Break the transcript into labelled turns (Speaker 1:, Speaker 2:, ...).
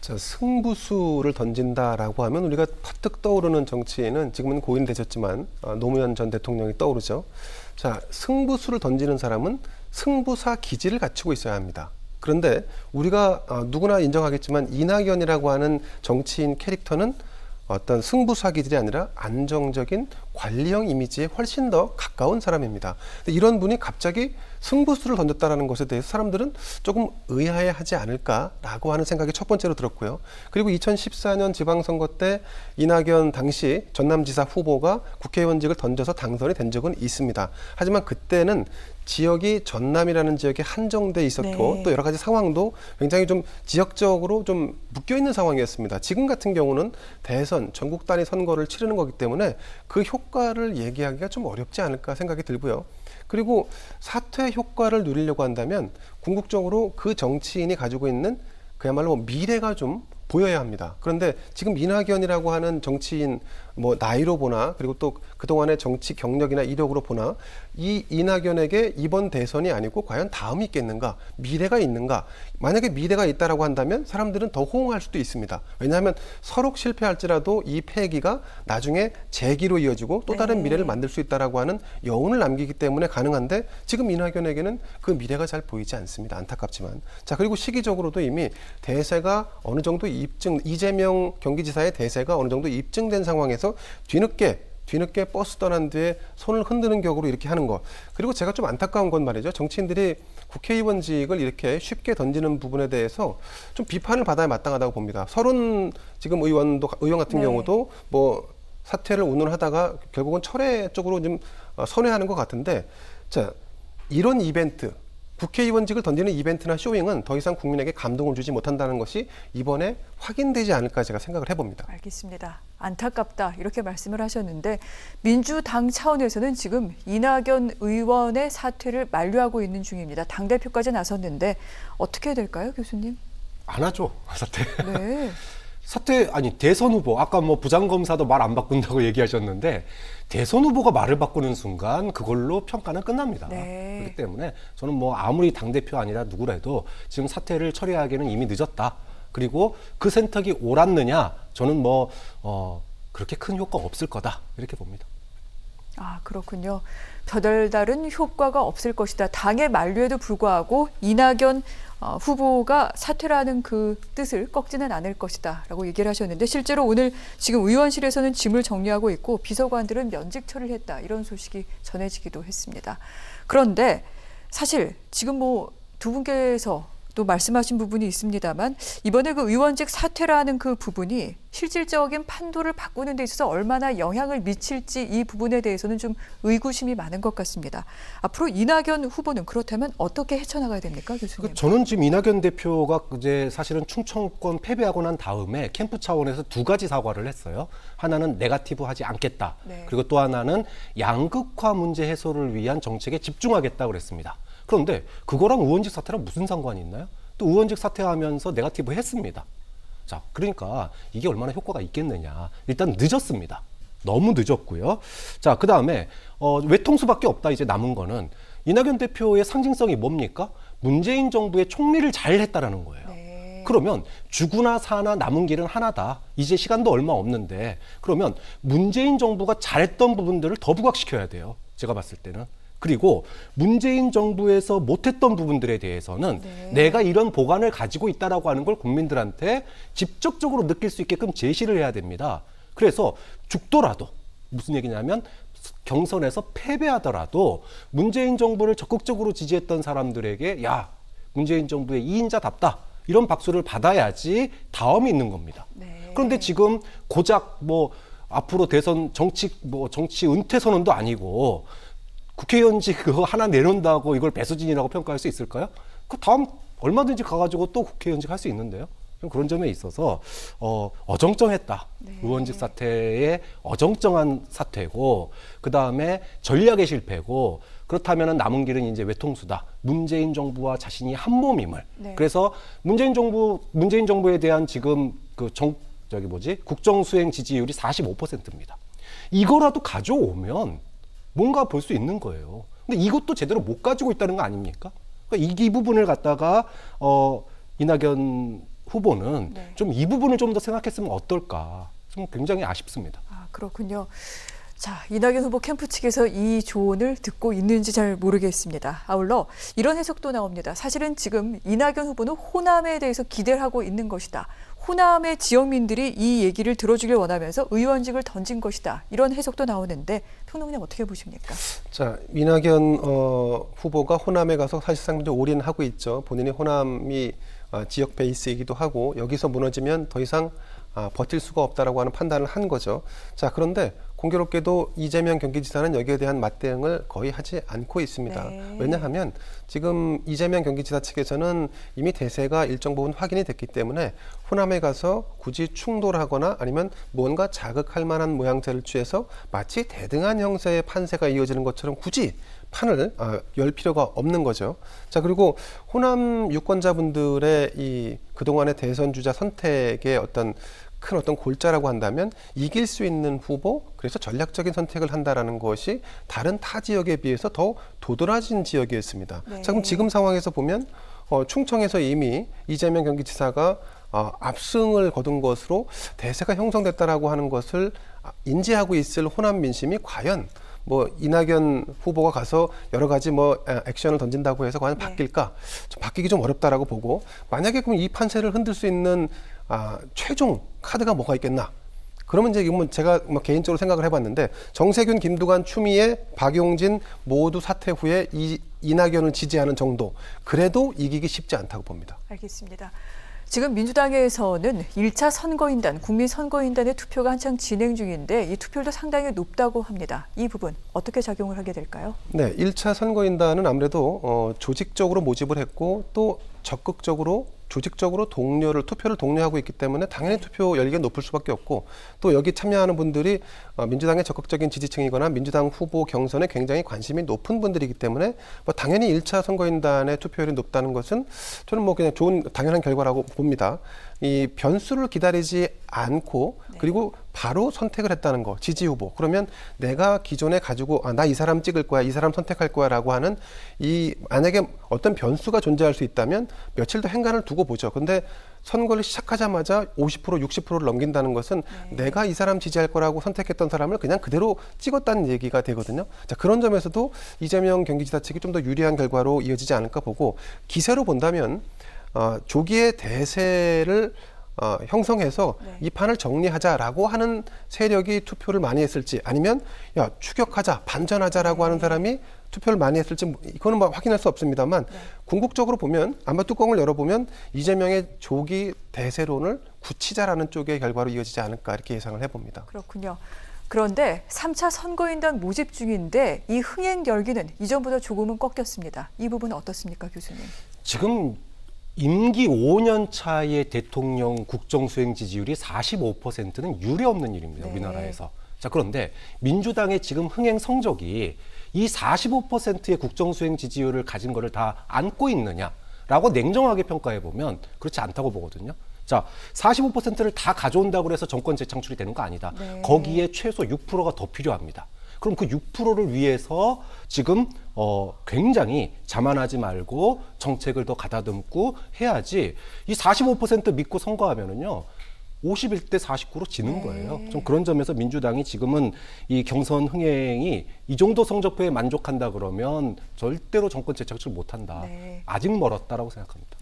Speaker 1: 자, 승부수를 던진다라고 하면 우리가 퍼뜩 떠오르는 정치인은 지금은 고인 되셨지만 노무현 전 대통령이 떠오르죠. 자, 승부수를 던지는 사람은 승부사 기질을 갖추고 있어야 합니다. 그런데 우리가 누구나 인정하겠지만 이낙연이라고 하는 정치인 캐릭터는 어떤 승부사 기질이 아니라 안정적인 관리형 이미지에 훨씬 더 가까운 사람입니다. 근데 이런 분이 갑자기 승부수를 던졌다는 것에 대해서 사람들은 조금 의아해하지 않을까라고 하는 생각이 첫 번째로 들었고요. 그리고 2014년 지방선거 때 이낙연 당시 전남지사 후보가 국회의원직을 던져서 당선이 된 적은 있습니다. 하지만 그때는 지역이 전남이라는 지역에 한정돼 있었고 또 여러 가지 상황도 굉장히 좀 지역적으로 좀 묶여 있는 상황이었습니다. 지금 같은 경우는 대선, 전국 단위 선거를 치르는 거기 때문에 그 효과를 얘기하기가 좀 어렵지 않을까 생각이 들고요. 그리고 사퇴 효과를 누리려고 한다면 궁극적으로 그 정치인이 가지고 있는 그야말로 미래가 좀 보여야 합니다. 그런데 지금 이낙연이라고 하는 정치인 나이로 보나 그리고 또 그동안의 정치 경력이나 이력으로 보나 이 이낙연에게 이번 대선이 아니고 과연 다음이 있겠는가, 미래가 있는가. 만약에 미래가 있다라고 한다면 사람들은 더 호응할 수도 있습니다. 왜냐하면 서로 실패할지라도 이 패기가 나중에 재기로 이어지고 또 다른 미래를 만들 수 있다라고 하는 여운을 남기기 때문에 가능한데 지금 이낙연에게는 그 미래가 잘 보이지 않습니다. 안타깝지만. 자, 그리고 시기적으로도 이미 대세가 어느 정도 이재명 경기지사의 대세가 어느 정도 입증된 상황에서 뒤늦게 버스 떠난 뒤에 손을 흔드는 격으로 이렇게 하는 것. 그리고 제가 좀 안타까운 건 말이죠. 정치인들이 국회의원직을 이렇게 쉽게 던지는 부분에 대해서 좀 비판을 받아야 마땅하다고 봅니다. 서른 지금 의원 같은 경우도 사퇴를 운운하다가 결국은 철회 쪽으로 좀 선회하는 것 같은데, 자, 이런 이벤트, 국회의원직을 던지는 이벤트나 쇼잉은 더 이상 국민에게 감동을 주지 못한다는 것이 이번에 확인되지 않을까 제가 생각을 해봅니다.
Speaker 2: 알겠습니다. 안타깝다 이렇게 말씀을 하셨는데 민주당 차원에서는 지금 이낙연 의원의 사퇴를 만류하고 있는 중입니다. 당대표까지 나섰는데 어떻게 해야 될까요, 교수님?
Speaker 3: 안 하죠, 사퇴.
Speaker 2: 네.
Speaker 3: 대선 후보, 아까 부장검사도 말 안 바꾼다고 얘기하셨는데, 대선 후보가 말을 바꾸는 순간 그걸로 평가는 끝납니다.
Speaker 2: 네.
Speaker 3: 그렇기 때문에 저는 아무리 당대표 아니라 누구라도 지금 사퇴를 처리하기에는 이미 늦었다. 그리고 그 선택이 옳았느냐, 저는 그렇게 큰 효과가 없을 거다. 이렇게 봅니다.
Speaker 2: 아, 그렇군요. 별다른 효과가 없을 것이다. 당의 만류에도 불구하고 이낙연 후보가 사퇴라는 그 뜻을 꺾지는 않을 것이다 라고 얘기를 하셨는데 실제로 오늘 지금 의원실에서는 짐을 정리하고 있고 비서관들은 면직 처리를 했다 이런 소식이 전해지기도 했습니다. 그런데 사실 지금 두 분께서 또 말씀하신 부분이 있습니다만 이번에 그 의원직 사퇴라는 그 부분이 실질적인 판도를 바꾸는 데 있어서 얼마나 영향을 미칠지 이 부분에 대해서는 좀 의구심이 많은 것 같습니다. 앞으로 이낙연 후보는 그렇다면 어떻게 헤쳐나가야 됩니까, 교수님?
Speaker 3: 저는 지금 이낙연 대표가 이제 사실은 충청권 패배하고 난 다음에 캠프 차원에서 두 가지 사과를 했어요. 하나는 네거티브 하지 않겠다.
Speaker 2: 네.
Speaker 3: 그리고 또 하나는 양극화 문제 해소를 위한 정책에 집중하겠다고 그랬습니다. 그런데 그거랑 의원직 사퇴랑 무슨 상관이 있나요? 또 의원직 사퇴하면서 네거티브 했습니다. 자, 그러니까 이게 얼마나 효과가 있겠느냐. 일단 늦었습니다. 너무 늦었고요. 자, 그 다음에 외통수밖에 없다. 이제 남은 거는 이낙연 대표의 상징성이 뭡니까? 문재인 정부의 총리를 잘 했다라는 거예요.
Speaker 2: 네.
Speaker 3: 그러면 죽으나 사나 남은 길은 하나다. 이제 시간도 얼마 없는데 그러면 문재인 정부가 잘했던 부분들을 더 부각시켜야 돼요. 제가 봤을 때는. 그리고 문재인 정부에서 못했던 부분들에 대해서는 내가 이런 보관을 가지고 있다라고 하는 걸 국민들한테 직접적으로 느낄 수 있게끔 제시를 해야 됩니다. 그래서 죽더라도 무슨 얘기냐면 경선에서 패배하더라도 문재인 정부를 적극적으로 지지했던 사람들에게 야, 문재인 정부의 2인자답다. 이런 박수를 받아야지 다음이 있는 겁니다.
Speaker 2: 네.
Speaker 3: 그런데 지금 고작 앞으로 대선 정치 은퇴 선언도 아니고 국회의원직 그거 하나 내놓는다고 이걸 배수진이라고 평가할 수 있을까요? 그 다음 얼마든지 가가지고 또 국회의원직 할 수 있는데요. 좀 그런 점에 있어서 어정쩡했다.
Speaker 2: 네.
Speaker 3: 의원직 사퇴의 어정쩡한 사퇴고 그 다음에 전략의 실패고 그렇다면 남은 길은 이제 외통수다. 문재인 정부와 자신이 한 몸임을.
Speaker 2: 네.
Speaker 3: 그래서 문재인 정부에 대한 지금 국정 수행 지지율이 45%입니다. 이거라도 가져오면 뭔가 볼 수 있는 거예요. 근데 이것도 제대로 못 가지고 있다는 거 아닙니까? 그러니까 이 부분을 갖다가 이낙연 후보는
Speaker 2: 네.
Speaker 3: 좀 이 부분을 좀 더 생각했으면 어떨까. 좀 굉장히 아쉽습니다.
Speaker 2: 아, 그렇군요. 자, 이낙연 후보 캠프 측에서 이 조언을 듣고 있는지 잘 모르겠습니다. 아울러 이런 해석도 나옵니다. 사실은 지금 이낙연 후보는 호남에 대해서 기대를 하고 있는 것이다. 호남의 지역민들이 이 얘기를 들어주길 원하면서 의원직을 던진 것이다. 이런 해석도 나오는데 평론가님 어떻게 보십니까?
Speaker 1: 자, 이낙연 후보가 호남에 가서 사실상 좀 올인하고 있죠. 본인이 호남이 지역 베이스이기도 하고 여기서 무너지면 더 이상 버틸 수가 없다라고 하는 판단을 한 거죠. 자, 그런데 공교롭게도 이재명 경기지사는 여기에 대한 맞대응을 거의 하지 않고 있습니다.
Speaker 2: 네.
Speaker 1: 왜냐하면 지금 이재명 경기지사 측에서는 이미 대세가 일정 부분 확인이 됐기 때문에 호남에 가서 굳이 충돌하거나 아니면 무언가 자극할 만한 모양새를 취해서 마치 대등한 형태의 판세가 이어지는 것처럼 굳이 판을 열 필요가 없는 거죠. 자, 그리고 호남 유권자분들의 이 그동안의 대선 주자 선택의 어떤 골자라고 한다면 이길 수 있는 후보, 그래서 전략적인 선택을 한다라는 것이 다른 타 지역에 비해서 더 도드라진 지역이었습니다.
Speaker 2: 네.
Speaker 1: 자, 그럼 지금 상황에서 보면 충청에서 이미 이재명 경기지사가 압승을 거둔 것으로 대세가 형성됐다라고 하는 것을 인지하고 있을 호남 민심이 과연 이낙연 후보가 가서 여러 가지 액션을 던진다고 해서 과연
Speaker 2: 네.
Speaker 1: 바뀔까? 바뀌기 좀 어렵다라고 보고, 만약에 그럼 이 판세를 흔들 수 있는 최종 카드가 뭐가 있겠나? 그러면 이제 이건 제가 개인적으로 생각을 해봤는데, 정세균, 김두관, 추미애, 박용진 모두 사퇴 후에 이낙연을 지지하는 정도, 그래도 이기기 쉽지 않다고 봅니다.
Speaker 2: 알겠습니다. 지금 민주당에서는 1차 선거인단, 국민선거인단의 투표가 한창 진행 중인데 이 투표율도 상당히 높다고 합니다. 이 부분 어떻게 작용을 하게 될까요?
Speaker 1: 네, 1차 선거인단은 아무래도 조직적으로 모집을 했고 또 적극적으로 조직적으로 투표를 독려하고 있기 때문에 당연히 투표 열기가 높을 수밖에 없고, 또 여기 참여하는 분들이 민주당의 적극적인 지지층이거나 민주당 후보 경선에 굉장히 관심이 높은 분들이기 때문에 당연히 1차 선거인단의 투표율이 높다는 것은 저는 그냥 좋은 당연한 결과라고 봅니다. 이 변수를 기다리지 않고 그리고 바로 선택을 했다는 거, 지지 후보. 그러면 내가 기존에 가지고 나 이 사람 찍을 거야, 이 사람 선택할 거야라고 하는 만약에 어떤 변수가 존재할 수 있다면 며칠 더 행간을 두고 보죠. 근데 선거를 시작하자마자 50%, 60%를 넘긴다는 것은 내가 이 사람 지지할 거라고 선택했던 사람을 그냥 그대로 찍었다는 얘기가 되거든요. 자, 그런 점에서도 이재명 경기지사 측이 좀 더 유리한 결과로 이어지지 않을까 보고, 기세로 본다면 조기에 대세를 형성해서 이 판을 정리하자라고 하는 세력이 투표를 많이 했을지, 아니면 추격하자, 반전하자라고 하는 사람이 투표를 많이 했을지 이거는 확인할 수 없습니다만, 궁극적으로 보면 아마 뚜껑을 열어보면 이재명의 조기 대세론을 굳히자라는 쪽의 결과로 이어지지 않을까 이렇게 예상을 해봅니다.
Speaker 2: 그렇군요. 그런데 3차 선거인단 모집 중인데 이 흥행 열기는 이전보다 조금은 꺾였습니다. 이 부분은 어떻습니까, 교수님?
Speaker 3: 지금 임기 5년 차의 대통령 국정수행 지지율이 45%는 유례없는 일입니다. 우리나라에서. 자, 그런데 민주당의 지금 흥행 성적이 이 45%의 국정수행 지지율을 가진 거를 다 안고 있느냐라고 냉정하게 평가해 보면 그렇지 않다고 보거든요. 자, 45%를 다 가져온다고 해서 정권 재창출이 되는 거 아니다. 거기에 최소 6%가 더 필요합니다. 그럼 그 6%를 위해서 지금 굉장히 자만하지 말고 정책을 더 가다듬고 해야지, 이 45% 믿고 선거하면은요 51대 49로 지는 거예요. 좀 그런 점에서 민주당이 지금은 이 경선 흥행이 이 정도 성적표에 만족한다 그러면 절대로 정권 재창출 못한다. 아직 멀었다라고 생각합니다.